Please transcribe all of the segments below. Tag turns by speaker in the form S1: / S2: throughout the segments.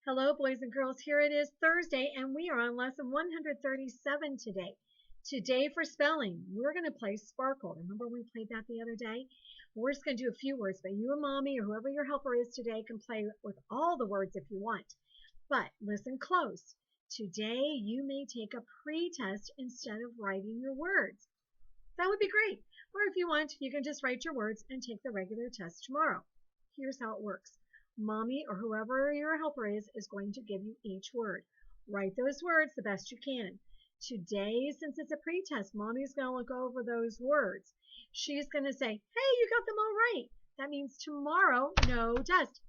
S1: Hello, boys and girls. Here it is Thursday, and we are on lesson 137 today. Today for spelling, we're going to play Sparkle. Remember we played that the other day? We're just going to do a few words, but you and Mommy or whoever your helper is today can play with all the words if you want. But listen close. Today you may take a pre-test instead of writing your words. That would be great. Or if you want, you can just write your words and take the regular test tomorrow. Here's how it works. Mommy or whoever your helper is going to give you each word. Write those words the best you can. Today, since it's a pre-test, Mommy's going to look over those words. She's going to say, hey, you got them all right. That means tomorrow, no test.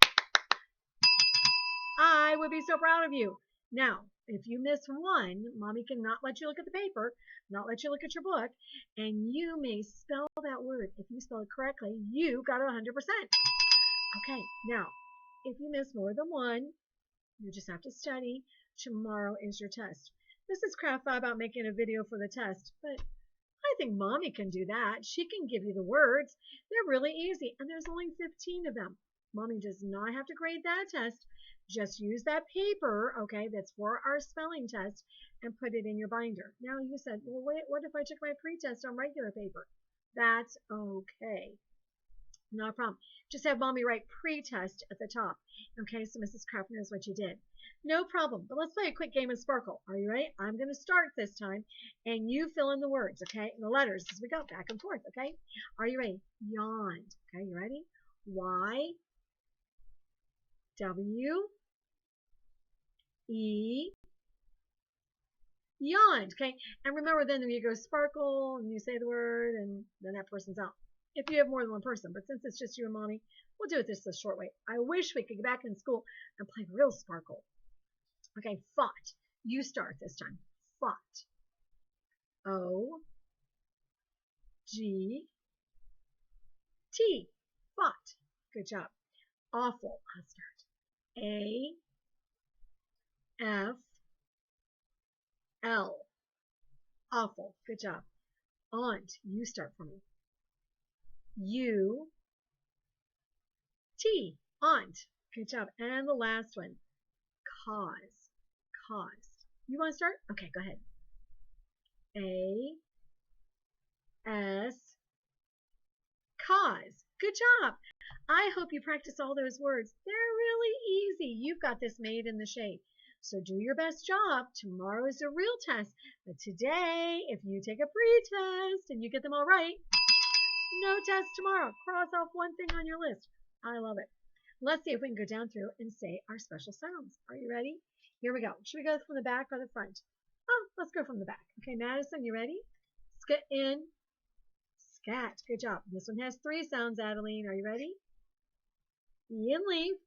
S1: I would be so proud of you. Now, if you miss one, Mommy cannot let you look at the paper, not let you look at your book, and you may spell that word. If you spell it correctly, you got it 100%. Okay, now, if you miss more than one, you just have to study. Tomorrow is your test. Mrs. Kraft thought about making a video for the test, but I think Mommy can do that. She can give you the words. They're really easy, and there's only 15 of them. Mommy does not have to grade that test. Just use that paper, okay, that's for our spelling test, and put it in your binder. Now you said, well, wait, what if I took my pre-test on regular paper? That's okay. No problem. Just have Mommy write pre-test at the top. Okay, so Mrs. Kraft knows what you did. No problem. But let's play a quick game of Sparkle. Are you ready? I'm going to start this time, and you fill in the words, okay, and the letters as we go back and forth, okay? Are you ready? Yawned. Okay, you ready? Y, W, E, yawned. Okay, and remember then you go Sparkle, and you say the word, and then that person's out. If you have more than one person, but since it's just you and Mommy, we'll do it this the short way. I wish we could get back in school and play real Sparkle. Okay, fought. You start this time. Fought. O, G, T. Fought. Good job. Awful. I'll start. A, F, L. Awful. Good job. Aunt. You start for me. U, T, aunt. Good job. And the last one, cause, cause. You want to start? Okay, go ahead. A, S, cause. Good job. I hope you practice all those words. They're really easy. You've got this made in the shade. So do your best job. Tomorrow is a real test. But today, if you take a pre-test and you get them all right, no test tomorrow. Cross off one thing on your list. I love it. Let's see if we can go down through and say our special sounds. Are you ready? Here we go. Should we go from the back or the front? Oh, let's go from the back. Okay, Madison, you ready? Scat in, scat. Good job. This one has 3 sounds, Adeline. Are you ready? E in leaf,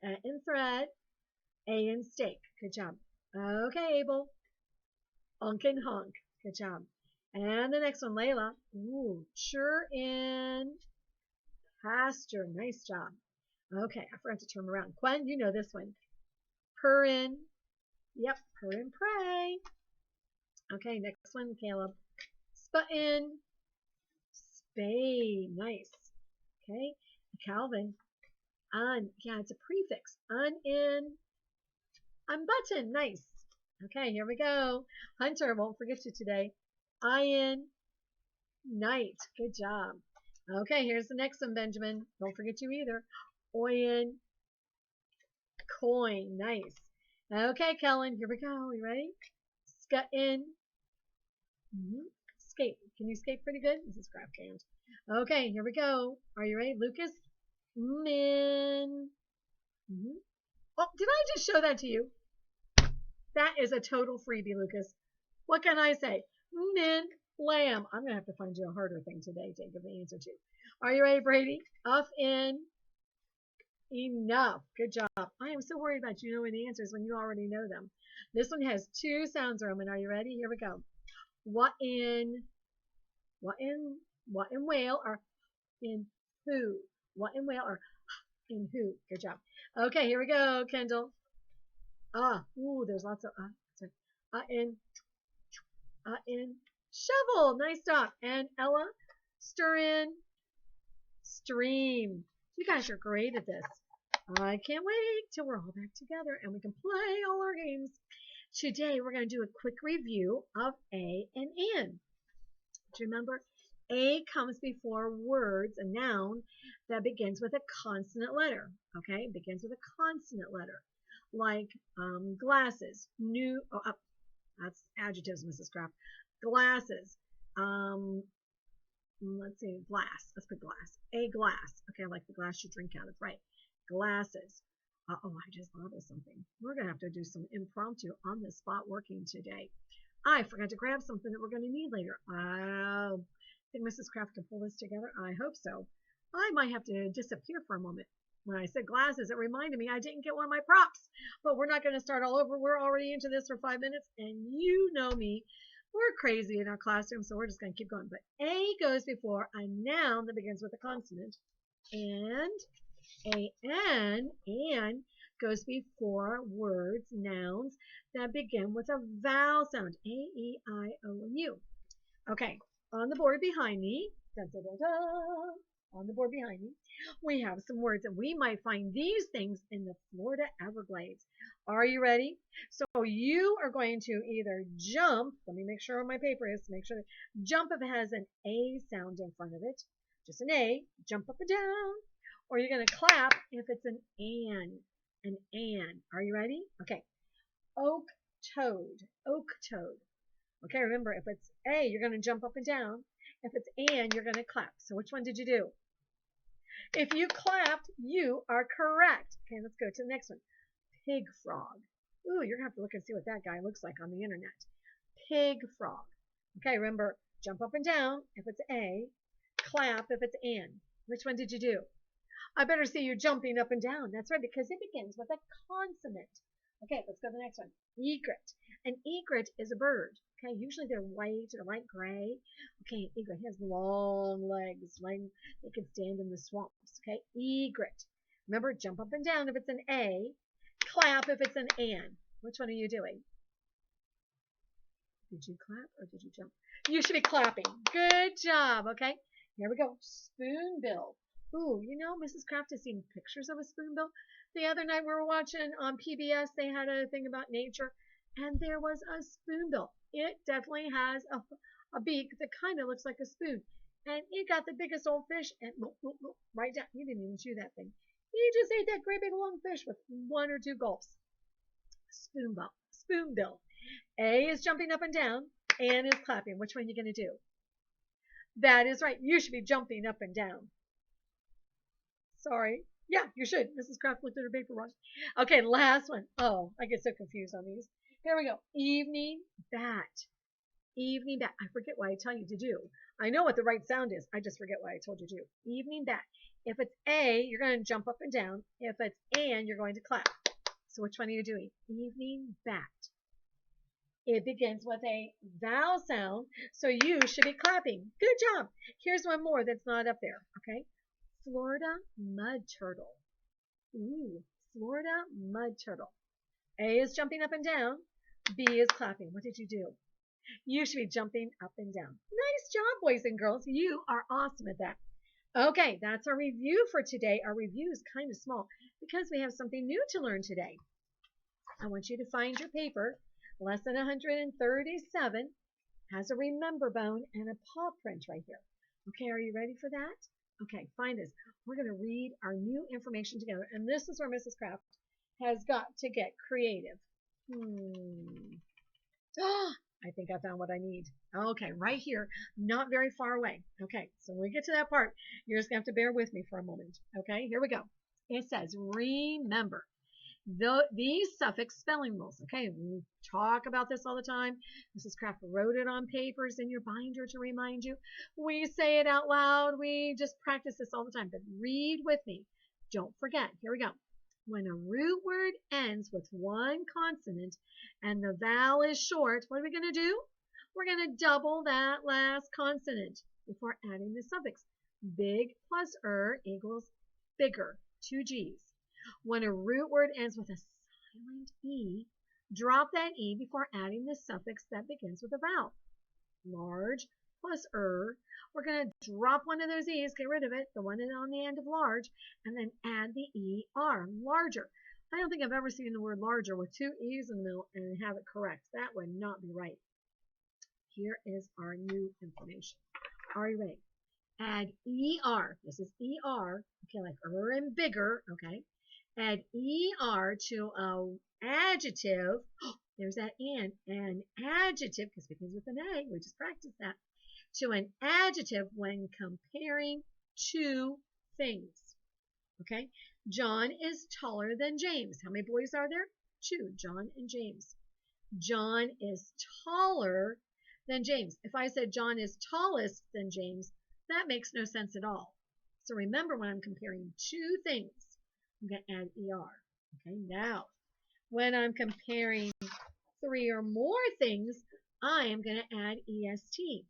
S1: in thread, A in steak. Good job. Okay, Abel. Unk and honk. Good job. And the next one, Layla. Ooh, chur in pasture. Nice job. Okay, I forgot to turn around. Gwen, you know this one. Purr in. Yep, purr and pray. Okay, next one, Caleb. Sput in. Spay. Nice. Okay, Calvin. Un. Yeah, it's a prefix. Un in. Unbutton. Nice. Okay, here we go. Hunter, won't forget you today. Iron, night. Good job. Okay, here's the next one, Benjamin. Don't forget you either. Oyen, coin. Nice. Okay, Kellen, here we go. You ready? Scut in. Skate. Can you skate pretty good? This is crap cans. Okay, here we go. Are you ready, Lucas? Min. Oh, did I just show that to you? That is a total freebie, Lucas. What can I say? Min, lamb. I'm going to have to find you a harder thing today to give the answer to. Are you ready, Brady? Up in. Enough. Good job. I am so worried about you knowing the answers when you already know them. This one has 2 sounds, Roman. Are you ready? Here we go. What in whale or in who? What in whale or in who? Good job. Okay, here we go, Kendall. There's lots of in shovel. Nice job. And Ella, stir in stream. You guys are great at this. I can't wait till we're all back together and we can play all our games. Today we're going to do a quick review of A and N. Do you remember? A comes before words, a noun that begins with a consonant letter. Okay, begins with a consonant letter, like glasses. That's adjectives, Mrs. Kraft. Glasses. Let's see, glass. Let's put glass. A glass. Okay, like the glass you drink out of, right? Glasses. Oh, I just thought of something. We're gonna have to do some impromptu on the spot working today. I forgot to grab something that we're going to need later. Oh, think Mrs. Kraft can pull this together? I hope so. I might have to disappear for a moment. When I said glasses, it reminded me I didn't get one of my props. But we're not going to start all over. We're already into this for 5 minutes, and you know me. We're crazy in our classroom, so we're just going to keep going. But A goes before a noun that begins with a consonant. And A-N goes before words, nouns that begin with a vowel sound. A-E-I-O-U. Okay, on the board behind me, on the board behind me, we have some words, and we might find these things in the Florida Everglades. Are you ready? So you are going to either jump, let me make sure on my paper is, make sure, jump if it has an A sound in front of it, just an A, jump up and down, or you're going to clap if it's an an. Are you ready? Okay. Oak toad. Okay, remember, if it's A, you're going to jump up and down. If it's an, you're going to clap. So which one did you do? If you clapped, you are correct. Okay, let's go to the next one. Pig frog. Ooh, you're going to have to look and see what that guy looks like on the internet. Pig frog. Okay, remember, jump up and down if it's A, clap if it's an. Which one did you do? I better see you jumping up and down. That's right, because it begins with a consonant. Okay, let's go to the next one. Egret. An egret is a bird. Okay, usually they're white or light gray. Okay, egret has long legs. They can stand in the swamps. Okay, egret. Remember, jump up and down if it's an A. Clap if it's an an. Which one are you doing? Did you clap or did you jump? You should be clapping. Good job. Okay, here we go. Spoonbill. Ooh, you know, Mrs. Kraft has seen pictures of a spoonbill. The other night we were watching on PBS, they had a thing about nature, and there was a spoonbill. It definitely has a beak that kind of looks like a spoon. And it got the biggest old fish and right down. He didn't even chew that thing. He just ate that great big long fish with 1 or 2 gulps. Spoonbill. A is jumping up and down, and is clapping. Which one are you going to do? That is right. You should be jumping up and down. Sorry. Yeah, you should. Mrs. Kraft looked at her paper rush. Okay, last one. Oh, I get so confused on these. Here we go. Evening bat. Evening bat. I forget what I tell you to do. I know what the right sound is. I just forget what I told you to do. Evening bat. If it's A, you're going to jump up and down. If it's an, you're going to clap. So which one are you doing? Evening bat. It begins with a vowel sound, so you should be clapping. Good job. Here's one more that's not up there. Okay. Florida mud turtle. Ooh, Florida mud turtle. A is jumping up and down. B is clapping. What did you do? You should be jumping up and down. Nice job, boys and girls. You are awesome at that. Okay, that's our review for today. Our review is kind of small because we have something new to learn today. I want you to find your paper. Lesson 137 has a remember bone and a paw print right here. Okay, are you ready for that? Okay, find this. We're going to read our new information together. And this is where Mrs. Kraft has got to get creative. I think I found what I need. Okay, right here, not very far away. Okay, so when we get to that part, you're just going to have to bear with me for a moment. Okay, here we go. It says, remember. These suffix spelling rules. Okay, we talk about this all the time. Mrs. Kraft wrote it on papers in your binder to remind you. We say it out loud. We just practice this all the time. But read with me. Don't forget. Here we go. When a root word ends with one consonant and the vowel is short, what are we going to do? We're going to double that last consonant before adding the suffix. Big plus equals bigger. 2 G's. When a root word ends with a silent E, drop that E before adding the suffix that begins with a vowel. Large plus we're going to drop one of those E's, get rid of it, the one on the end of large, and then add the ER, larger. I don't think I've ever seen the word larger with two E's in the middle and have it correct. That would not be right. Here is our new information. Are you ready? Add ER. This is ER. Okay, like and bigger. Okay. Add ER to an adjective. There's that an adjective, because it begins with an A. We just practiced that. To an adjective when comparing two things. Okay. John is taller than James. How many boys are there? Two. John and James. John is taller than James. If I said John is tallest than James, that makes no sense at all. So remember, when I'm comparing two things, I'm going to add ER. Okay, now, when I'm comparing three or more things, I am going to add EST.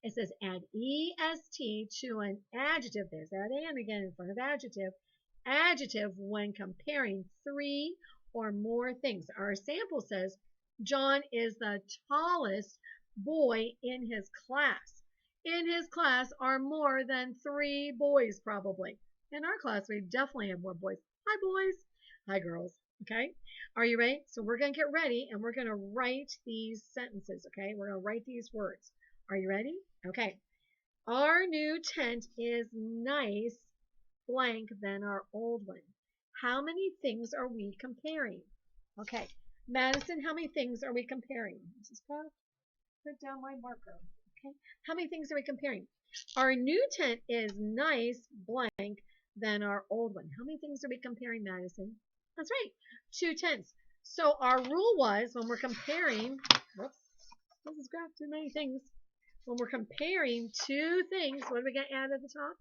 S1: It says add EST to an adjective. There's that and again in front of adjective. Adjective when comparing three or more things. Our sample says John is the tallest boy in his class. In his class are more than 3 boys probably. In our class, we definitely have more boys. Hi, boys. Hi, girls. Okay. Are you ready? So we're going to get ready and we're going to write these sentences. Okay. We're going to write these words. Are you ready? Okay. Our new tent is nice blank than our old one. How many things are we comparing? Okay. Madison, how many things are we comparing? Just put down my marker. Okay. How many things are we comparing? Our new tent is nice blank than our old one. How many things are we comparing, Madison? That's right. 2 tents. So our rule was when we're comparing, whoops, this is graph too many things. When we're comparing 2 things, what are we going to add at the top?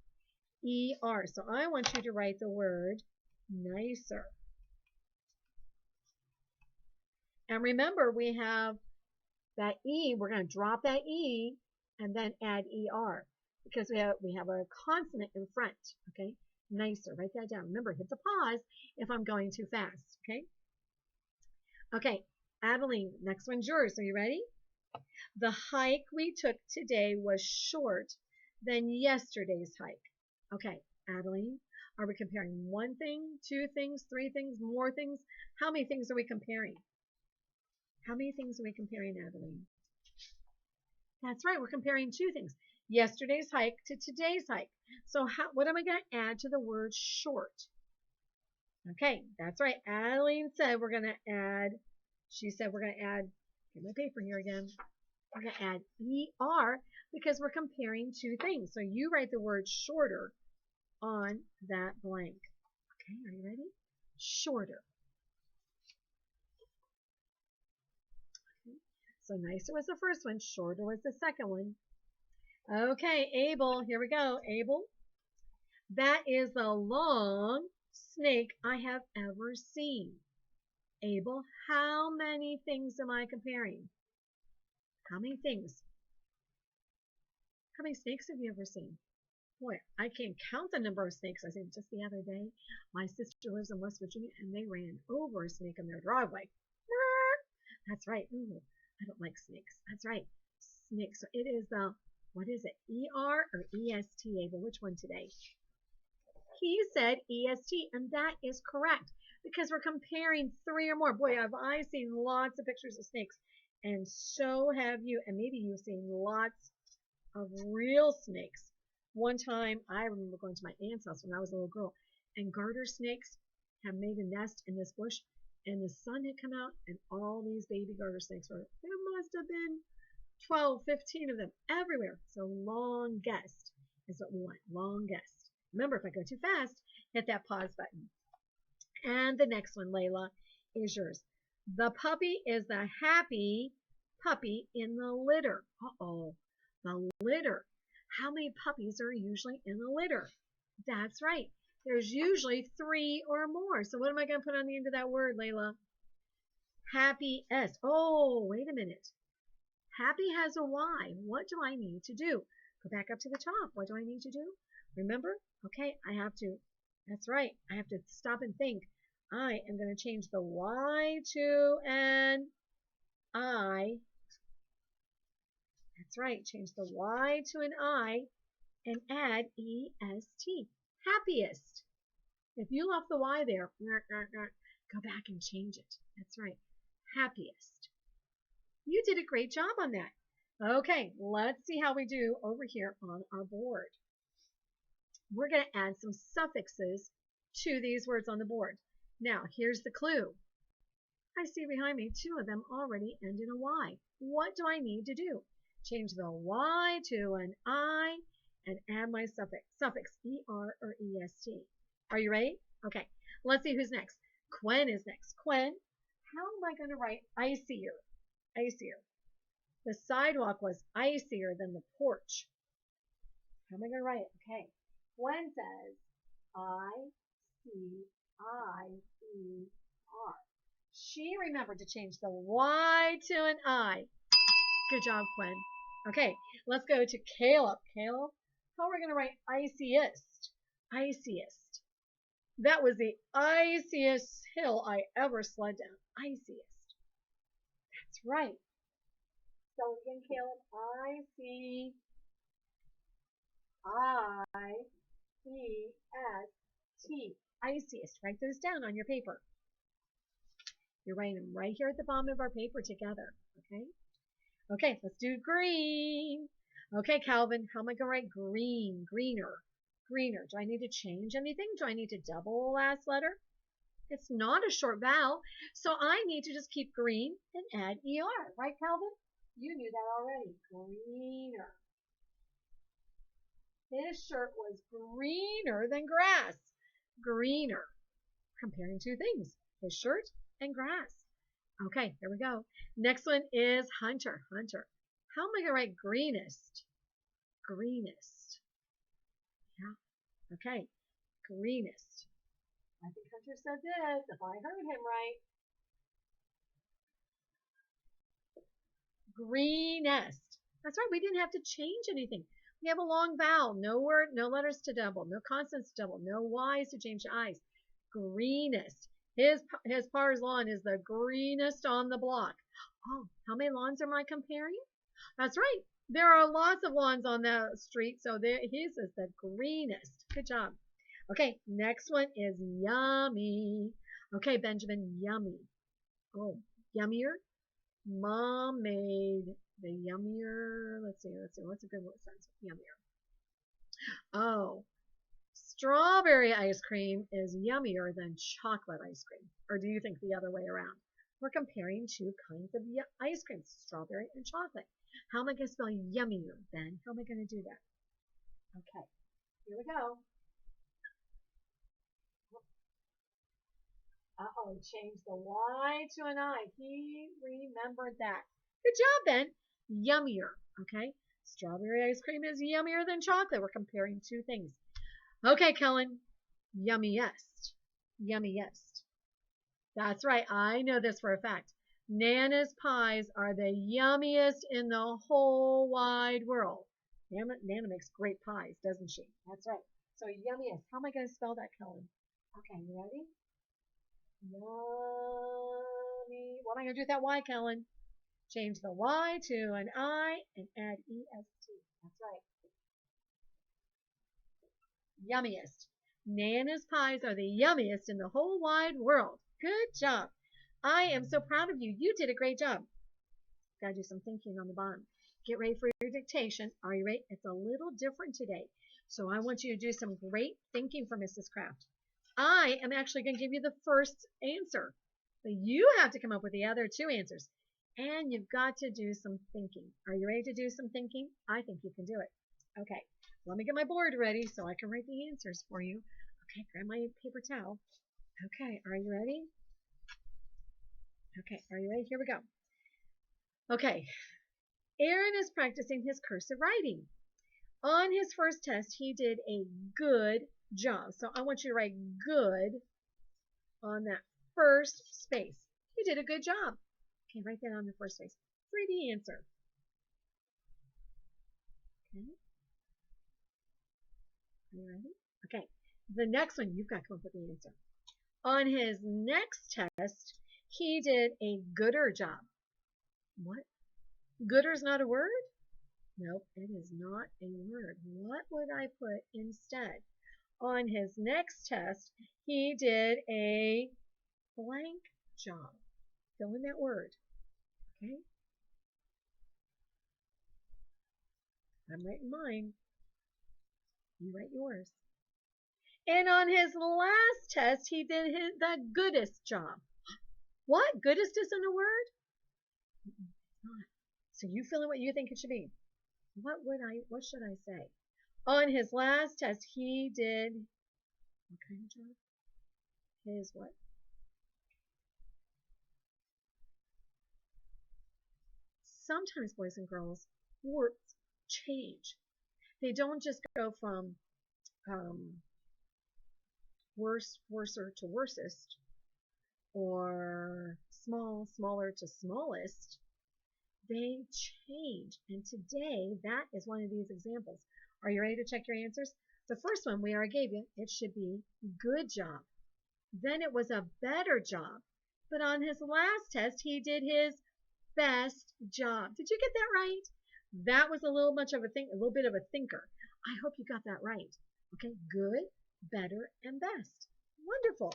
S1: ER. So I want you to write the word nicer. And remember, we have that E. We're going to drop that E and then add ER because we have a consonant in front. Okay, nicer. Write that down. Remember, hit the pause if I'm going too fast. Okay. Okay, Adeline. Next one's yours. Are you ready? The hike we took today was short than yesterday's hike. Okay, Adeline. Are we comparing 1 thing, 2 things, 3 things, more things? How many things are we comparing? How many things are we comparing, Adeline? That's right, we're comparing 2 things. Yesterday's hike to today's hike. So what am I going to add to the word short? Okay, that's right. Adeline said we're going to add, get my paper here again. We're going to add ER because we're comparing 2 things. So you write the word shorter on that blank. Okay, are you ready? Shorter. So nicer was the first one, shorter was the second one. Okay, Abel, here we go. Abel, that is the long snake I have ever seen. Abel, how many things am I comparing? How many things? How many snakes have you ever seen? Boy, I can't count the number of snakes I've seen. Just the other day, my sister lives in West Virginia, and they ran over a snake in their driveway. That's right. Ooh, I don't like snakes. That's right. Snakes. So it is the, what is it? ER or EST, Abel? Which one today? He said EST, and that is correct because we're comparing 3 or more. Boy, have I seen lots of pictures of snakes, and so have you. And maybe you've seen lots of real snakes. One time, I remember going to my aunt's house when I was a little girl, and garter snakes had made a nest in this bush, and the sun had come out, and all these baby garter snakes were, there must have been 12, 15 of them everywhere. So long guessed is what we want, long guessed. Remember, if I go too fast, hit that pause button. And the next one, Layla, is yours. The puppy is the happy puppy in the litter. Uh-oh, the litter. How many puppies are usually in the litter? That's right. There's usually 3 or more. So what am I going to put on the end of that word, Layla? Happy S. Oh, wait a minute. Happy has a Y. What do I need to do? Go back up to the top. What do I need to do? Remember? Okay, that's right. I have to stop and think. I am going to change the Y to an I That's right. Change the Y to an I and add EST. Happiest. If you left the Y there, go back and change it. That's right. Happiest. You did a great job on that. Okay, let's see how we do over here on our board. We're going to add some suffixes to these words on the board. Now, here's the clue. I see behind me 2 of them already end in a Y. What do I need to do? Change the Y to an I and add my suffix ER or EST. Are you ready? Okay, let's see who's next. Quen is next. Quen, how am I going to write icier? Icier. The sidewalk was icier than the porch. How am I going to write it? Okay. Quen says I-C-I-E-R. She remembered to change the Y to an I. Good job, Quen. Okay, let's go to Caleb. Caleb, how are we going to write iciest? Iciest. That was the iciest hill I ever slid down. Iciest. That's right. So again, Caleb, I-C-I-C-S-T. Iciest. Write those down on your paper. You're writing them right here at the bottom of our paper together. Okay? Okay, let's do green. Okay, Calvin, how am I going to write green? Greener. Greener. Do I need to change anything? Do I need to double the last letter? It's not a short vowel, so I need to just keep green and add ER. Right, Calvin? You knew that already. Greener. His shirt was greener than grass. Greener. Comparing two things. His shirt and grass. Okay, here we go. Next one is Hunter. Hunter. How am I going to write greenest? Greenest. Yeah. Okay. Greenest. I think Hunter said this, if I heard him right. Greenest. That's right. We didn't have to change anything. We have a long vowel. No word, no letters to double, no consonants to double, no Y's to change to I's. Greenest. His par's lawn is the greenest on the block. Oh, how many lawns am I comparing? That's right. There are lots of lawns on the street, so his is the greenest. Good job. Okay, next one is yummy. Okay, Benjamin, yummy. Oh, yummier. Mom made the yummier. Let's see. What's a good sense? Yummier. Oh. Strawberry ice cream is yummier than chocolate ice cream. Or do you think the other way around? We're comparing two kinds of ice cream, strawberry and chocolate. How am I going to spell yummier, Ben? How am I going to do that? Okay, here we go. Uh-oh, change the Y to an I. He remembered that. Good job, Ben. Yummier, okay? Strawberry ice cream is yummier than chocolate. We're comparing two things. Okay, Kellen, yummiest, yummiest. That's right, I know this for a fact. Nana's pies are the yummiest in the whole wide world. Nana makes great pies, doesn't she? That's right. So yummiest. How am I going to spell that, Kellen? Okay, you ready? Yummy. What am I going to do with that Y, Kellen? Change the Y to an I and add EST. That's right. Yummiest. Nana's pies are the yummiest in the whole wide world. Good job. I am so proud of you. You did a great job. Gotta do some thinking on the bottom. Get ready for your dictation. Are you ready? It's a little different today. So I want you to do some great thinking for Mrs. Kraft. I am actually going to give you the first answer. But you have to come up with the other two answers. And you've got to do some thinking. Are you ready to do some thinking? I think you can do it. Okay. Let me get my board ready so I can write the answers for you. Okay, grab my paper towel. Okay, are you ready? Okay, are you ready? Here we go. Okay, Aaron is practicing his cursive writing. On his first test, he did a good job. So I want you to write good on that first space. You did a good job. Okay, write that on the first space. For the answer. Okay. Are you ready? Okay. The next one, you've got to come up with the answer. On his next test, he did a gooder job. What? Gooder's not a word? Nope, it is not a word. What would I put instead? On his next test, he did a blank job. Fill in that word. Okay? I'm writing mine. You write yours. And on his last test, he did the goodest job. What? Goodest isn't a word? It's not. So you fill in what you think it should be. What should I say? On his last test, he did what kind of job? His what? Sometimes boys and girls, words change. They don't just go from worser to worsest, or smaller to smallest. They change. And today, that is one of these examples. Are you ready to check your answers? The first one we already gave you, it should be good job. Then it was a better job. But on his last test, he did his best job. Did you get that right? That was a little bit of a thinker. I hope you got that right. Okay, good, better, and best. Wonderful.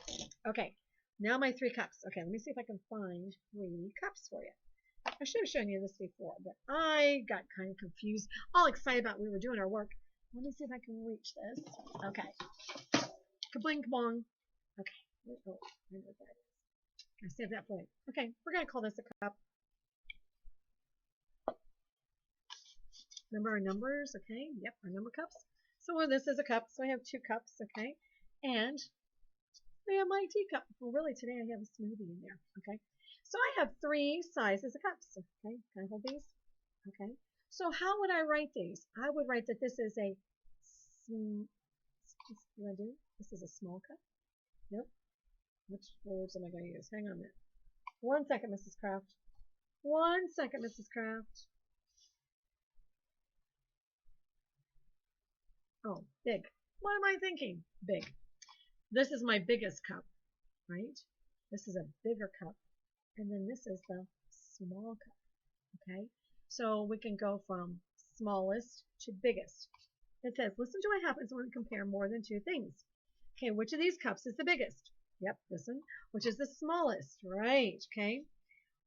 S1: Okay, now my 3 cups. Okay, let me see if I can find 3 cups for you. I should have shown you this before, but I got kind of confused, all excited about we were doing our work. Let me see if I can reach this. Okay. Kabling kabong. Okay. Oh, I know what that is. I saved that for you. Okay, we're going to call this a cup. Remember our numbers, okay? Yep, our number cups. So this is a cup, so I have 2 cups, okay? And I have my teacup. Well, really, today I have a smoothie in there, okay? So I have 3 sizes of cups, okay? Can I hold these? Okay. So how would I write these? I would write that this is a, what do I do? This is a small cup? Nope. Which words am I going to use? Hang on a minute. 1 second, Mrs. Kraft. 1 second, Mrs. Kraft. Oh, big. What am I thinking? Big. This is my biggest cup, right? This is a bigger cup. And then this is the small cup, okay? So we can go from smallest to biggest. It says, listen to what happens when we compare more than 2 things. Okay, which of these cups is the biggest? Yep, this one. Which is the smallest? Right, okay.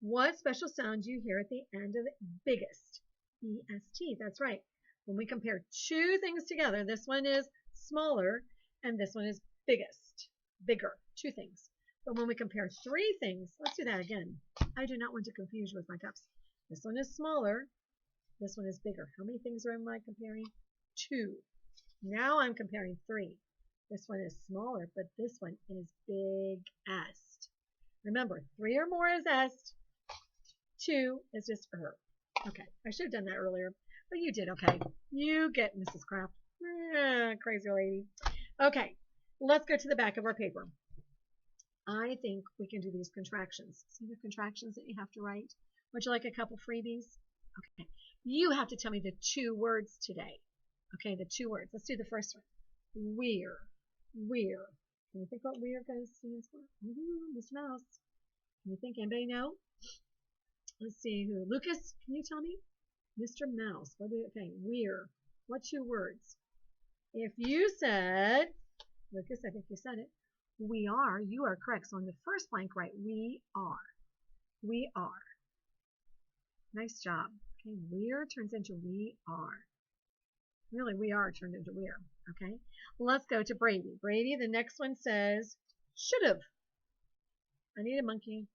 S1: What special sound do you hear at the end of biggest? E-S-T, that's right. When we compare 2 things together, this one is smaller and this one is biggest, bigger, 2 things. But when we compare 3 things, let's do that again. I do not want to confuse you with my cups. This one is smaller, this one is bigger. How many things am I comparing? 2. Now I'm comparing 3. This one is smaller, but this one is biggest. Remember, 3 or more is est, 2 is just er. Okay, I should have done that earlier, but you did okay. You get Mrs. Kraft. Crazy lady. Okay, let's go to the back of our paper. I think we can do these contractions. See the contractions that you have to write? Would you like a couple freebies? Okay. You have to tell me the 2 words today. Okay, the 2 words. Let's do the first one. We're. We're. Can you think what we're going to stand for? Mr. Mouse. Can you think? Anybody know? Let's see who. Lucas, can you tell me? Mr. Mouse. What do you think? We're. What 2 words? If you said, Lucas, I think you said it. We are. You are correct. So on the first blank, right? We are. We are. Nice job. Okay, we're turns into we are. Really, we are turned into we're. Okay, let's go to Brady. Brady, the next one says should have. I need a monkey.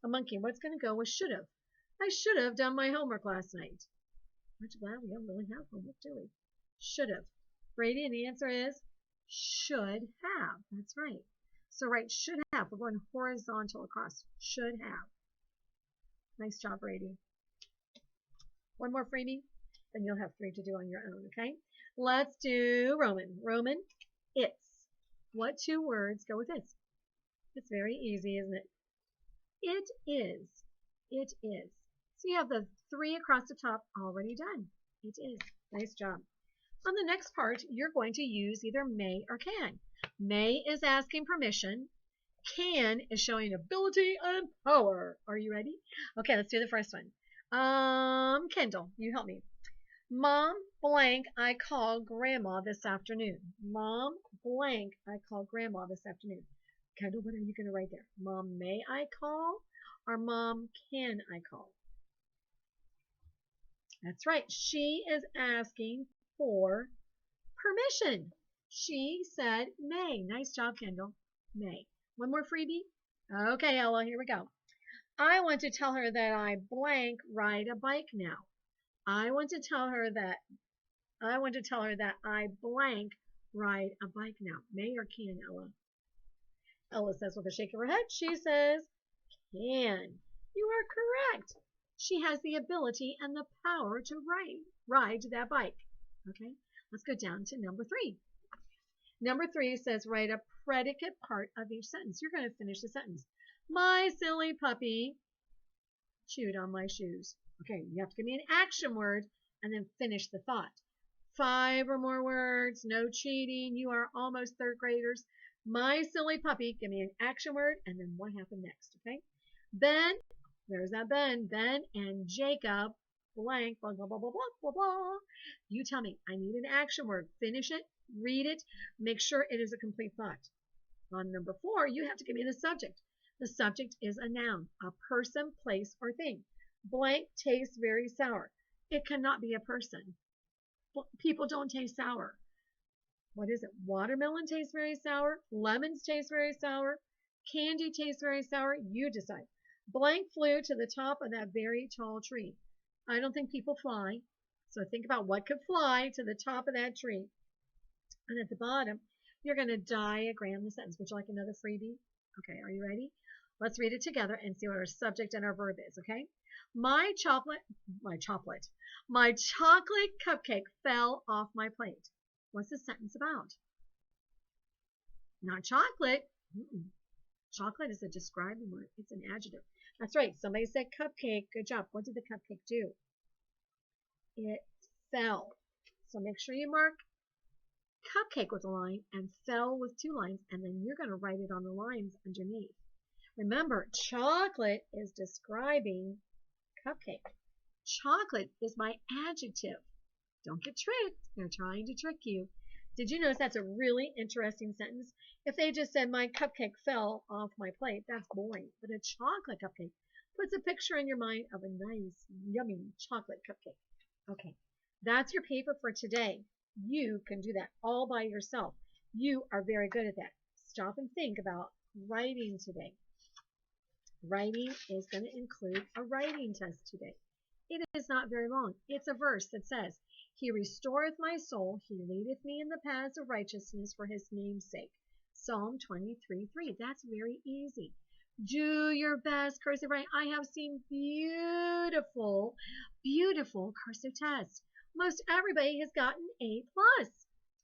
S1: A monkey. What's going to go with should have? I should have done my homework last night. Aren't you glad we don't really have homework, do we? Should have. Brady, and the answer is should have. That's right. So write should have. We're going horizontal across. Should have. Nice job, Brady. One more freebie, then you'll have 3 to do on your own, okay? Let's do Roman. Roman, it's. What 2 words go with it's? It's very easy, isn't it? It is. It is. So you have the 3 across the top already done. It is. Nice job. On the next part, you're going to use either may or can. May is asking permission. Can is showing ability and power. Are you ready? Okay, let's do the first one. Kendall, you help me. Mom blank, I call grandma this afternoon. Mom blank, I call grandma this afternoon. Kendall, what are you going to write there? Mom, may I call? Or Mom, can I call? That's right. She is asking for permission. She said may. Nice job, Kendall. May. One more freebie? Okay, Ella, here we go. I want to tell her that I blank ride a bike now. I want to tell her that I blank ride a bike now. May or can, Ella? Ella says with a shake of her head, she says can. You are correct. She has the ability and the power to ride that bike. Okay, let's go down to number 3. Number 3 says write a predicate part of each sentence. You're going to finish the sentence. My silly puppy chewed on my shoes. Okay, you have to give me an action word and then finish the thought. 5 or more words, no cheating. You are almost third graders. My silly puppy, give me an action word and then what happened next, okay? Ben, there's that Ben. Ben and Jacob, blank, blah, blah, blah, blah, blah, blah, blah. You tell me, I need an action word. Finish it, read it, make sure it is a complete thought. On number 4, you have to give me the subject. The subject is a noun, a person, place, or thing. Blank tastes very sour. It cannot be a person. People don't taste sour. What is it? Watermelon tastes very sour. Lemons taste very sour. Candy tastes very sour. You decide. Blank flew to the top of that very tall tree. I don't think people fly. So think about what could fly to the top of that tree. And at the bottom, you're going to diagram the sentence. Would you like another freebie? Okay, are you ready? Let's read it together and see what our subject and our verb is, okay? My chocolate cupcake fell off my plate. What's the sentence about? Not chocolate. Chocolate is a describing word. It's an adjective. That's right. Somebody said cupcake. Good job. What did the cupcake do? It fell. So make sure you mark cupcake with a line and fell with 2 lines, and then you're going to write it on the lines underneath. Remember, chocolate is describing cupcake. Chocolate is my adjective. Don't get tricked. They're trying to trick you. Did you notice that's a really interesting sentence? If they just said my cupcake fell off my plate, that's boring. But a chocolate cupcake puts a picture in your mind of a nice, yummy chocolate cupcake. Okay, that's your paper for today. You can do that all by yourself. You are very good at that. Stop and think about writing today. Writing is going to include a writing test today. It is not very long. It's a verse that says, He restoreth my soul. He leadeth me in the paths of righteousness for his name's sake. Psalm 23:3. That's very easy. Do your best cursive writing. I have seen beautiful, beautiful cursive tests. Most everybody has gotten A+.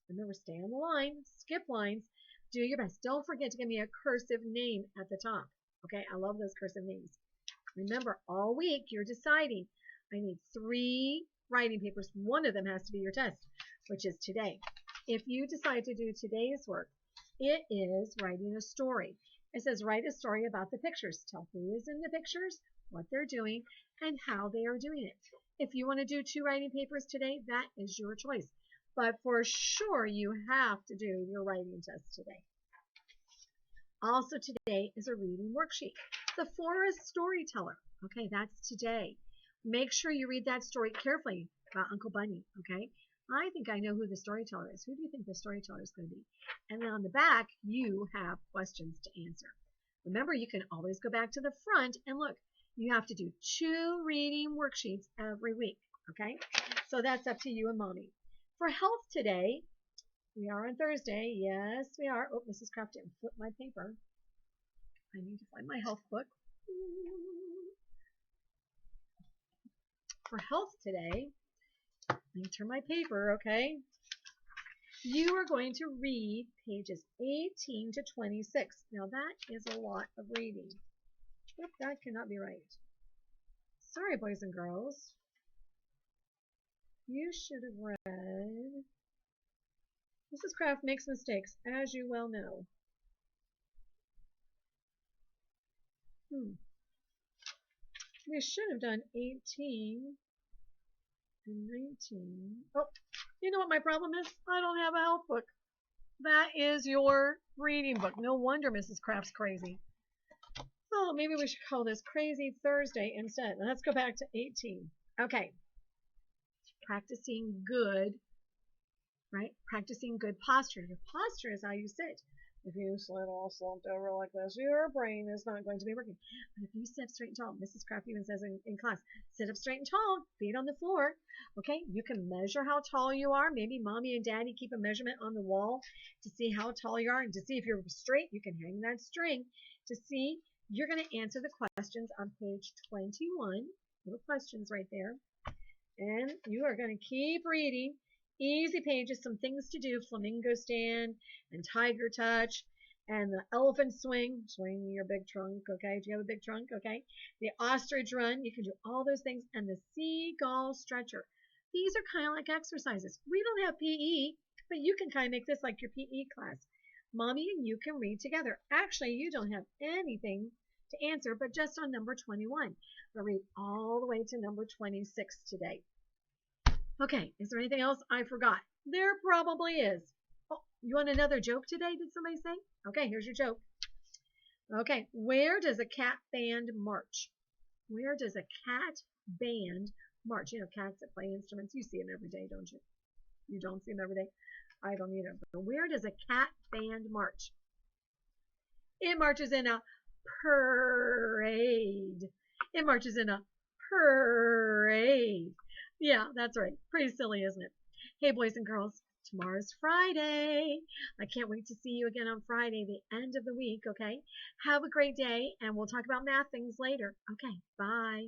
S1: Remember, stay on the line, skip lines, do your best. Don't forget to give me a cursive name at the top. Okay, I love those cursive names. Remember, all week you're deciding, I need 3 writing papers. One of them has to be your test, which is today. If you decide to do today's work, it is writing a story. It says write a story about the pictures. Tell who is in the pictures, what they're doing, and how they are doing it. If you want to do 2 writing papers today, that is your choice. But for sure, you have to do your writing test today. Also today is a reading worksheet. The Forest Storyteller. Okay, that's today. Make sure you read that story carefully about Uncle Bunny. Okay, I think I know who the storyteller is. Who do you think the storyteller is going to be? And then on the back, you have questions to answer. Remember, you can always go back to the front and look. You have to do 2 reading worksheets every week. Okay, so that's up to you and Mommy. For health today, we are on Thursday. Yes, we are. Oh, Mrs. Kraft didn't flip my paper. I need to find my health book. For health today, let me turn my paper, okay? You are going to read pages 18 to 26. Now that is a lot of reading. Oop, that cannot be right. Sorry, boys and girls. You should have read. Mrs. Kraft makes mistakes, as you well know. We should have done 18 and 19. Oh, you know what my problem is? I don't have a health book. That is your reading book. No wonder Mrs. Kraft's crazy. Oh, maybe we should call this Crazy Thursday instead. Let's go back to 18. Okay. Practicing good, right? Practicing good posture. Your posture is how you sit. If you sit all slumped over like this, your brain is not going to be working. But if you sit up straight and tall, Mrs. Kraft even says in class, sit up straight and tall, feet on the floor. Okay, you can measure how tall you are. Maybe mommy and daddy keep a measurement on the wall to see how tall you are. And to see if you're straight, you can hang that string to see. You're going to answer the questions on page 21. Little questions right there. And you are going to keep reading. Easy pages, some things to do, flamingo stand and tiger touch and the elephant swing, swing your big trunk, okay? Do you have a big trunk, okay? The ostrich run, you can do all those things, and the seagull stretcher. These are kind of like exercises. We don't have PE, but you can kind of make this like your PE class. Mommy and you can read together. Actually, you don't have anything to answer, but just on number 21. We'll read all the way to number 26 today. Okay, is there anything else I forgot? There probably is. Oh, you want another joke today, did somebody say? Okay, here's your joke. Okay, where does a cat band march? Where does a cat band march? You know, cats that play instruments, you see them every day, don't you? You don't see them every day? I don't either. But where does a cat band march? It marches in a parade. It marches in a parade. Yeah, that's right. Pretty silly, isn't it? Hey, boys and girls, tomorrow's Friday. I can't wait to see you again on Friday, the end of the week, okay? Have a great day, and we'll talk about math things later. Okay, bye.